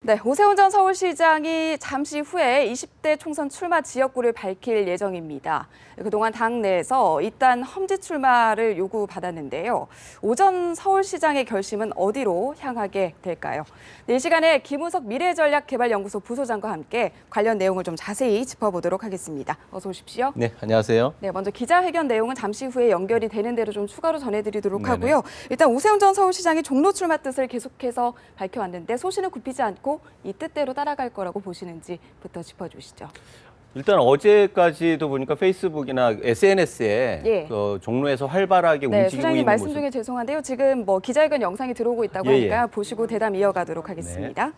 네, 오세훈 전 서울시장이 잠시 후에 20대 총선 출마 지역구를 밝힐 예정입니다. 그동안 당내에서 일단 험지 출마를 요구받았는데요. 오 전 서울시장의 결심은 어디로 향하게 될까요? 네, 이 시간에 김우석 미래전략개발연구소 부소장과 함께 관련 내용을 좀 자세히 짚어보도록 하겠습니다. 어서 오십시오. 네, 안녕하세요. 네, 먼저 기자회견 내용은 잠시 후에 연결이 되는 대로 좀 추가로 전해드리도록 네네. 하고요. 일단 오세훈 전 서울시장이 종로 출마 뜻을 계속해서 밝혀왔는데 소신을 굽히지 않고 이 뜻대로 따라갈 거라고 보시는지부터 짚어주시죠. 일단 어제까지도 보니까 페이스북이나 SNS에 예. 종로에서 활발하게 네, 움직이고 소장님 있는 말씀 모습. 중에 죄송한데요. 지금 뭐 기자회견 영상이 들어오고 있다고 예, 하니까 예. 보시고 대담 이어가도록 하겠습니다.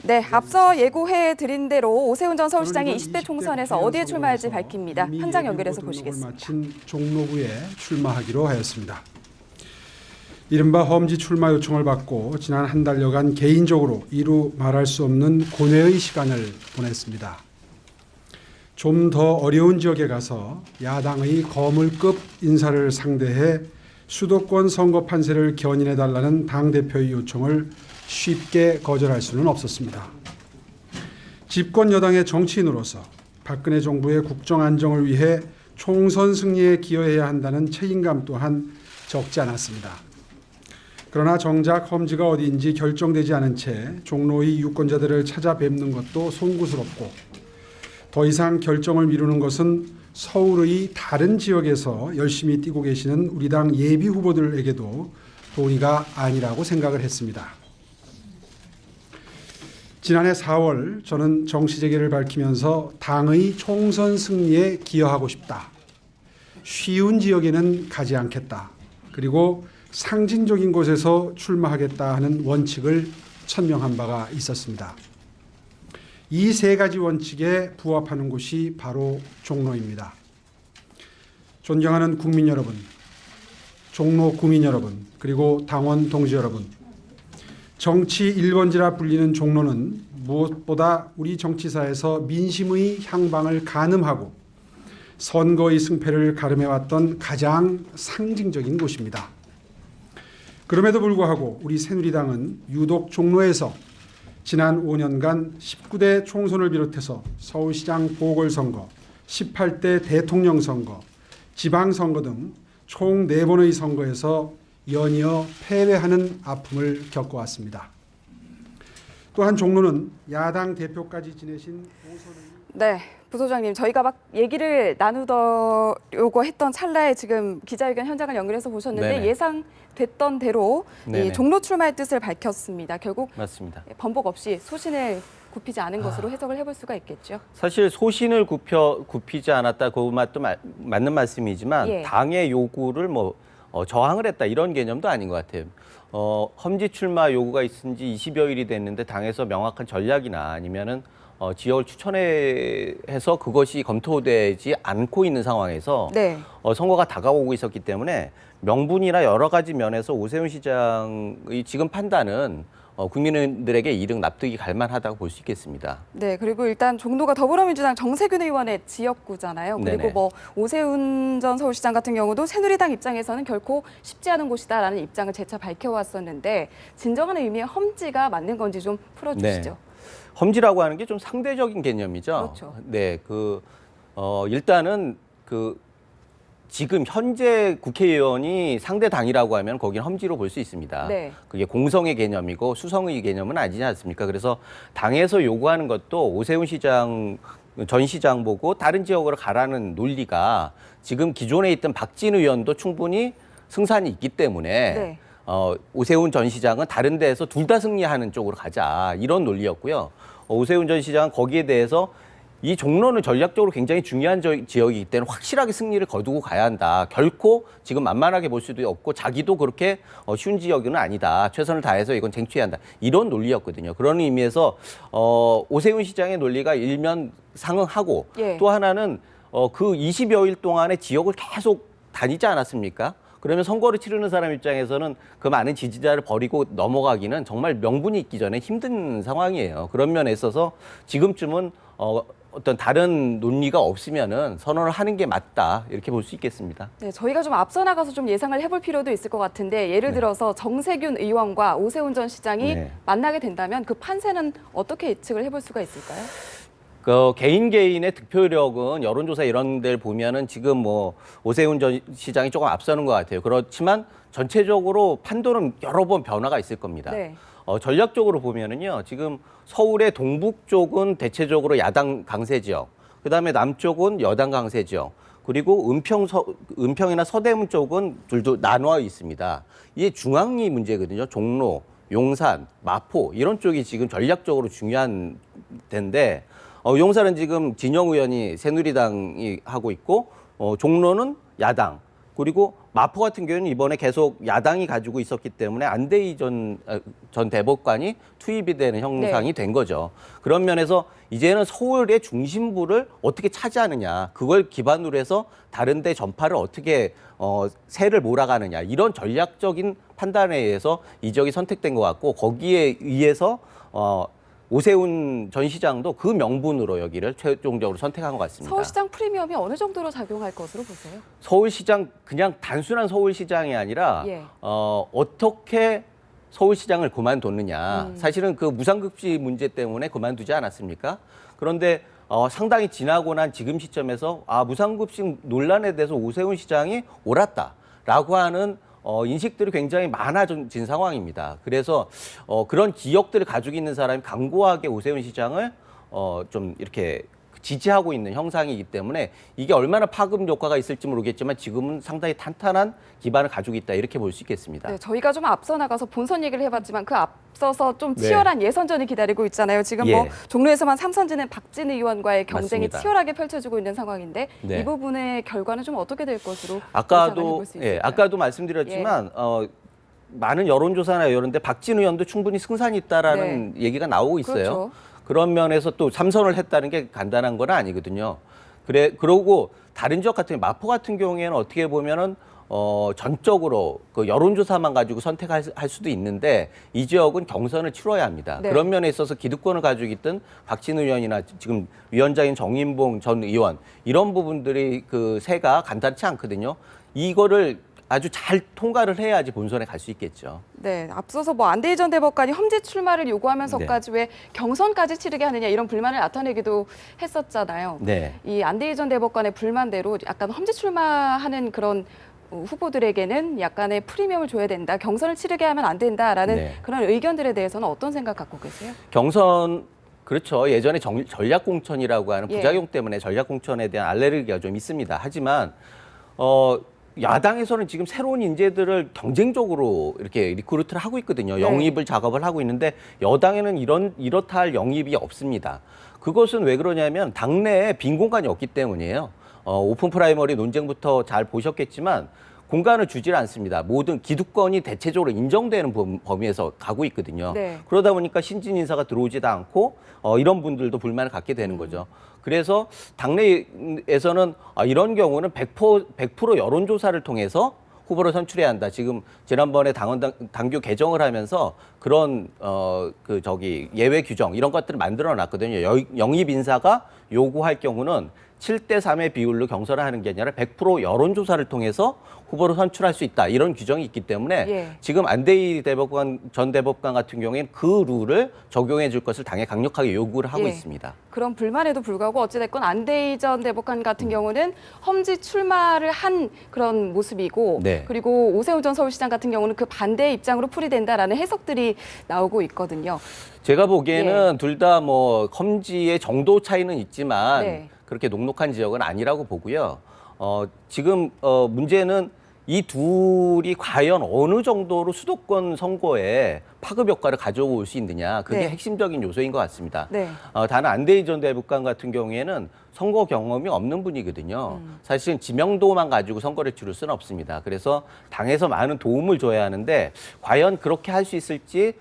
네, 앞서 예고해 드린 대로 오세훈 전 서울시장이 20대 총선에서 어디에 출마할지 밝힙니다. 현장 연결해서 보시겠습니다. 마친 종로구에 출마하기로 하였습니다. 이른바 험지 출마 요청을 받고 지난 한 달여간 개인적으로 이루 말할 수 없는 고뇌의 시간을 보냈습니다. 좀 더 어려운 지역에 가서 야당의 거물급 인사를 상대해 수도권 선거 판세를 견인해달라는 당대표의 요청을 쉽게 거절할 수는 없었습니다. 집권 여당의 정치인으로서 박근혜 정부의 국정 안정을 위해 총선 승리에 기여해야 한다는 책임감 또한 적지 않았습니다. 그러나 정작 험지가 어디인지 결정되지 않은 채 종로의 유권자들을 찾아뵙는 것도 송구스럽고 더 이상 결정을 미루는 것은 서울의 다른 지역에서 열심히 뛰고 계시는 우리 당 예비 후보들에게도 도리가 아니라고 생각을 했습니다. 지난해 4월 저는 정치 재개를 밝히면서 당의 총선 승리에 기여하고 싶다. 쉬운 지역에는 가지 않겠다. 그리고 상징적인 곳에서 출마하겠다 하는 원칙을 천명한 바가 있었습니다. 이 세 가지 원칙에 부합하는 곳이 바로 종로입니다. 존경하는 국민 여러분, 종로 구민 여러분, 그리고 당원 동지 여러분, 정치 1번지라 불리는 종로는 무엇보다 우리 정치사에서 민심의 향방을 가늠하고 선거의 승패를 가름해왔던 가장 상징적인 곳입니다. 그럼에도 불구하고 우리 새누리당은 유독 종로에서 지난 5년간 19대 총선을 비롯해서 서울시장 보궐선거, 18대 대통령 선거, 지방선거 등 총 4번의 선거에서 연이어 패배하는 아픔을 겪어왔습니다. 또한 종로는 야당 대표까지 지내신 오선의 네, 부소장님, 저희가 막 얘기를 나누려고 했던 찰나에 지금 기자회견 현장을 연결해서 보셨는데 네네. 예상됐던 대로 네네. 이 종로 출마의 뜻을 밝혔습니다. 결국 맞습니다. 번복 없이 소신을 굽히지 않은 것으로 해석을 해볼 수가 있겠죠. 사실 소신을 굽히지 않았다 그 말도 맞는 말씀이지만 예. 당의 요구를 저항을 했다 이런 개념도 아닌 것 같아요. 험지 출마 요구가 있은 지 20여일이 됐는데 당에서 명확한 전략이나 아니면은 지역을 추천해서 그것이 검토되지 않고 있는 상황에서 네. 선거가 다가오고 있었기 때문에 명분이나 여러 가지 면에서 오세훈 시장의 지금 판단은 국민들에게 이득 납득이 갈 만하다고 볼 수 있겠습니다. 네, 그리고 일단 종로가 더불어민주당 정세균 의원의 지역구잖아요. 그리고 네네. 뭐 오세훈 전 서울시장 같은 경우도 새누리당 입장에서는 결코 쉽지 않은 곳이다라는 입장을 재차 밝혀왔었는데 진정한 의미의 험지가 맞는 건지 좀 풀어주시죠. 네. 험지라고 하는 게 좀 상대적인 개념이죠. 그렇죠. 네, 일단은 지금 현재 국회의원이 상대 당이라고 하면 거기는 험지로 볼 수 있습니다. 네. 그게 공성의 개념이고 수성의 개념은 아니지 않습니까? 그래서 당에서 요구하는 것도 오세훈 시장, 전 시장 보고 다른 지역으로 가라는 논리가 지금 기존에 있던 박진 의원도 충분히 승산이 있기 때문에 네. 오세훈 전 시장은 다른 데에서 둘 다 승리하는 쪽으로 가자 이런 논리였고요. 오세훈 전 시장은 거기에 대해서 이 종로는 전략적으로 굉장히 중요한 지역이기 때문에 확실하게 승리를 거두고 가야 한다. 결코 지금 만만하게 볼 수도 없고 자기도 그렇게 쉬운 지역은 아니다. 최선을 다해서 이건 쟁취해야 한다. 이런 논리였거든요. 그런 의미에서 오세훈 시장의 논리가 일면 상응하고 예. 또 하나는 그 20여일 동안의 지역을 계속 다니지 않았습니까? 그러면 선거를 치르는 사람 입장에서는 그 많은 지지자를 버리고 넘어가기는 정말 명분이 있기 전에 힘든 상황이에요. 그런 면에 있어서 지금쯤은 어떤 다른 논리가 없으면은 선언을 하는 게 맞다 이렇게 볼 수 있겠습니다. 네, 저희가 좀 앞서 나가서 좀 예상을 해볼 필요도 있을 것 같은데 예를 들어서 정세균 의원과 오세훈 전 시장이 네. 만나게 된다면 그 판세는 어떻게 예측을 해볼 수가 있을까요? 그 개인의 득표력은 여론조사 이런 데를 보면은 지금 뭐 오세훈 전 시장이 조금 앞서는 것 같아요. 그렇지만 전체적으로 판도는 여러 번 변화가 있을 겁니다. 네. 전략적으로 보면은요, 지금 서울의 동북 쪽은 대체적으로 야당 강세 지역, 그 다음에 남쪽은 여당 강세 지역, 그리고 은평이나 서대문 쪽은 둘도 나눠 있습니다. 이게 중앙이 문제거든요. 종로, 용산, 마포 이런 쪽이 지금 전략적으로 중요한 데인데 용산은 지금 진영 의원이 새누리당이 하고 있고 종로는 야당. 그리고 마포 같은 경우는 이번에 계속 야당이 가지고 있었기 때문에 안대희 전 대법관이 투입이 되는 형상이 된 거죠. 그런 면에서 이제는 서울의 중심부를 어떻게 차지하느냐, 그걸 기반으로 해서 다른 데 전파를 어떻게 새를 몰아가느냐, 이런 전략적인 판단에 의해서 이 지역이 선택된 것 같고, 거기에 의해서 오세훈 전 시장도 그 명분으로 여기를 최종적으로 선택한 것 같습니다. 서울시장 프리미엄이 어느 정도로 작용할 것으로 보세요? 서울시장, 그냥 단순한 서울시장이 아니라 예. 어떻게 서울시장을 그만뒀느냐. 사실은 그 무상급식 문제 때문에 그만두지 않았습니까? 그런데 상당히 지나고 난 지금 시점에서 무상급식 논란에 대해서 오세훈 시장이 옳았다라고 하는 인식들이 굉장히 많아진 상황입니다. 그래서 그런 기억들을 가지고 있는 사람이 강고하게 오세훈 시장을 좀 이렇게 지지하고 있는 형상이기 때문에 이게 얼마나 파급 효과가 있을지 모르겠지만 지금은 상당히 탄탄한 기반을 가지고 있다 이렇게 볼 수 있겠습니다. 네, 저희가 좀 앞서 나가서 본선 얘기를 해봤지만 그 앞서서 좀 네. 치열한 예선전이 기다리고 있잖아요. 지금 예. 뭐 종로에서만 3선지는 박진 의원과의 경쟁이 맞습니다. 치열하게 펼쳐지고 있는 상황인데 네. 이 부분의 결과는 좀 어떻게 될 것으로 예상을 아까도 해볼 수 있을까요? 아까도 말씀드렸지만 많은 여론조사나 이런데 박진 의원도 충분히 승산이 있다라는 얘기가 나오고 있어요. 그렇죠. 그런 면에서 또 삼선을 했다는 게 간단한 건 아니거든요. 그러고 다른 지역 같은 마포 같은 경우에는 어떻게 보면은 전적으로 그 여론조사만 가지고 선택할 수도 있는데 이 지역은 경선을 치러야 합니다. 네. 그런 면에 있어서 기득권을 가지고 있던 박진 의원이나 지금 위원장인 정인봉 전 의원 이런 부분들이 그 세가 간단치 않거든요. 이거를 아주 잘 통과를 해야지 본선에 갈 수 있겠죠. 네, 앞서서 뭐 안대희 전 대법관이 험지 출마를 요구하면서까지 왜 경선까지 치르게 하느냐 이런 불만을 나타내기도 했었잖아요. 네. 이 안대희 전 대법관의 불만대로 약간 험지 출마하는 그런 후보들에게는 약간의 프리미엄을 줘야 된다, 경선을 치르게 하면 안 된다라는 네. 그런 의견들에 대해서는 어떤 생각 갖고 계세요? 경선 그렇죠. 예전에 전략공천이라고 하는 예. 부작용 때문에 전략공천에 대한 알레르기가 좀 있습니다. 하지만 야당에서는 지금 새로운 인재들을 경쟁적으로 이렇게 리크루트를 하고 있거든요. 네. 영입을 작업을 하고 있는데 여당에는 이렇다 할 영입이 없습니다. 그것은 왜 그러냐면 당내에 빈 공간이 없기 때문이에요. 오픈 프라이머리 논쟁부터 잘 보셨겠지만 공간을 주질 않습니다. 모든 기득권이 대체적으로 인정되는 범위에서 가고 있거든요. 네. 그러다 보니까 신진 인사가 들어오지도 않고 이런 분들도 불만을 갖게 되는 거죠. 그래서 당내에서는 이런 경우는 100% 여론조사를 통해서 후보를 선출해야 한다. 지금 지난번에 당규 개정을 하면서 그런 예외 규정 이런 것들을 만들어 놨거든요. 영입 인사가 요구할 경우는 7대3의 비율로 경선을 하는 게 아니라 100% 여론조사를 통해서 후보를 선출할 수 있다. 이런 규정이 있기 때문에 예. 지금 안대희 전 대법관 같은 경우에는 그 룰을 적용해 줄 것을 당에 강력하게 요구를 하고 예. 있습니다. 그런 불만에도 불구하고 어찌됐건 안대희 전 대법관 같은 경우는 험지 출마를 한 그런 모습이고 네. 그리고 오세훈 전 서울시장 같은 경우는 그 반대의 입장으로 풀이된다라는 해석들이 나오고 있거든요. 제가 보기에는 둘 다 뭐 험지의 정도 차이는 있지만 네. 그렇게 녹록한 지역은 아니라고 보고요. 지금 문제는 이 둘이 과연 어느 정도로 수도권 선거에 파급 효과를 가져올 수 있느냐. 그게 네. 핵심적인 요소인 것 같습니다. 네. 단 안대희 전 대법관 같은 경우에는 선거 경험이 없는 분이거든요. 사실은 지명도만 가지고 선거를 치를 수는 없습니다. 그래서 당에서 많은 도움을 줘야 하는데 과연 그렇게 할 수 있을지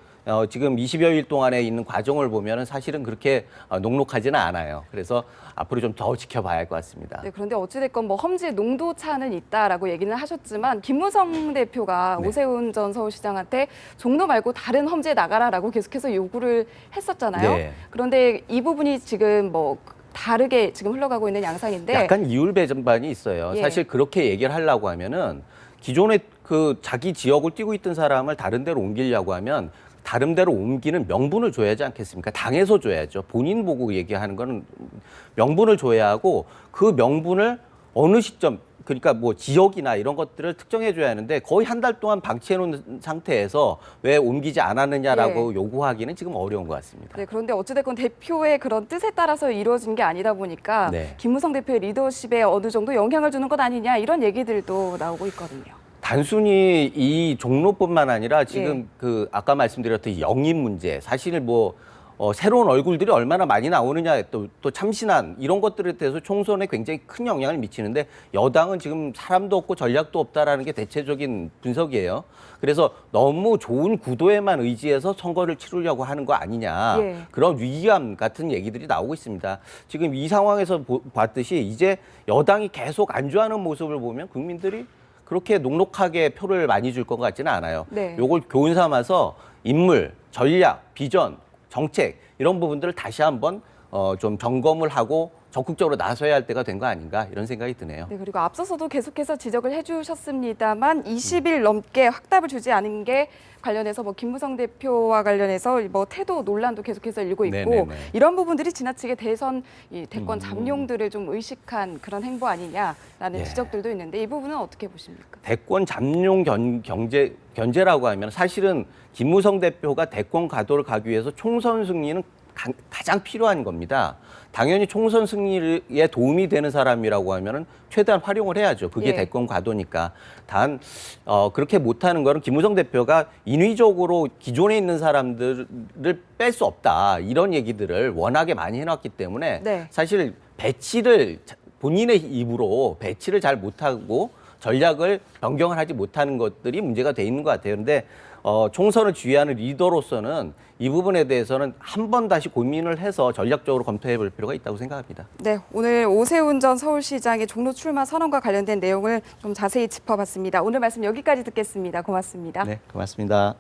지금 20여일 동안에 있는 과정을 보면 사실은 그렇게 녹록하지는 않아요. 그래서 앞으로 좀 더 지켜봐야 할 것 같습니다. 네, 그런데 어찌됐건 뭐 험지 농도 차는 있다라고 얘기는 하셨지만 김무성 대표가 네. 오세훈 전 서울시장한테 종로 말고 다른 험지에 나가라라고 계속해서 요구를 했었잖아요. 네. 그런데 이 부분이 지금 뭐 다르게 지금 흘러가고 있는 양상인데 약간 이율 배반이 있어요. 예. 사실 그렇게 얘기를 하려고 하면은 기존에 그 자기 지역을 뛰고 있던 사람을 다른 데로 옮기려고 하면 다른 데로 옮기는 명분을 줘야 하지 않겠습니까? 당에서 줘야죠. 본인 보고 얘기하는 거는 명분을 줘야 하고 그 명분을 어느 시점 그러니까 뭐 지역이나 이런 것들을 특정해 줘야 하는데 거의 한 달 동안 방치해 놓은 상태에서 왜 옮기지 않았느냐라고 요구하기는 지금 어려운 것 같습니다. 네, 그런데 어찌됐건 대표의 그런 뜻에 따라서 이루어진 게 아니다 보니까 네. 김무성 대표의 리더십에 어느 정도 영향을 주는 것 아니냐 이런 얘기들도 나오고 있거든요. 단순히 이 종로뿐만 아니라 지금 예. 그 아까 말씀드렸던 영입 문제, 사실 뭐 새로운 얼굴들이 얼마나 많이 나오느냐, 또 참신한 이런 것들에 대해서 총선에 굉장히 큰 영향을 미치는데 여당은 지금 사람도 없고 전략도 없다라는 게 대체적인 분석이에요. 그래서 너무 좋은 구도에만 의지해서 선거를 치르려고 하는 거 아니냐. 예. 그런 위기감 같은 얘기들이 나오고 있습니다. 지금 이 상황에서 봤듯이 이제 여당이 계속 안주하는 모습을 보면 국민들이 그렇게 녹록하게 표를 많이 줄 것 같지는 않아요. 네. 요걸 교훈 삼아서 인물, 전략, 비전, 정책 이런 부분들을 다시 한번 좀 점검을 하고 적극적으로 나서야 할 때가 된 거 아닌가 이런 생각이 드네요. 네, 그리고 앞서서도 계속해서 지적을 해주셨습니다만 20일 넘게 확답을 주지 않은 게 관련해서 뭐 김무성 대표와 관련해서 뭐 태도 논란도 계속해서 일고 있고 네네네. 이런 부분들이 지나치게 이 대권 잠룡들을 좀 의식한 그런 행보 아니냐라는 예. 지적들도 있는데 이 부분은 어떻게 보십니까? 대권 잠룡 견제라고 하면 사실은 김무성 대표가 대권 가도를 가기 위해서 총선 승리는 가장 필요한 겁니다. 당연히 총선 승리에 도움이 되는 사람이라고 하면은 최대한 활용을 해야죠. 그게 예. 대권 과도니까. 단 그렇게 못하는 거는 김무성 대표가 인위적으로 기존에 있는 사람들을 뺄 수 없다. 이런 얘기들을 워낙에 많이 해놨기 때문에 네. 사실 본인의 입으로 배치를 잘 못하고 전략을 변경을 하지 못하는 것들이 문제가 돼 있는 것 같아요. 그런데 총선을 지휘하는 리더로서는 이 부분에 대해서는 한 번 다시 고민을 해서 전략적으로 검토해 볼 필요가 있다고 생각합니다. 네, 오늘 오세훈 전 서울시장의 종로 출마 선언과 관련된 내용을 좀 자세히 짚어봤습니다. 오늘 말씀 여기까지 듣겠습니다. 고맙습니다. 네, 고맙습니다.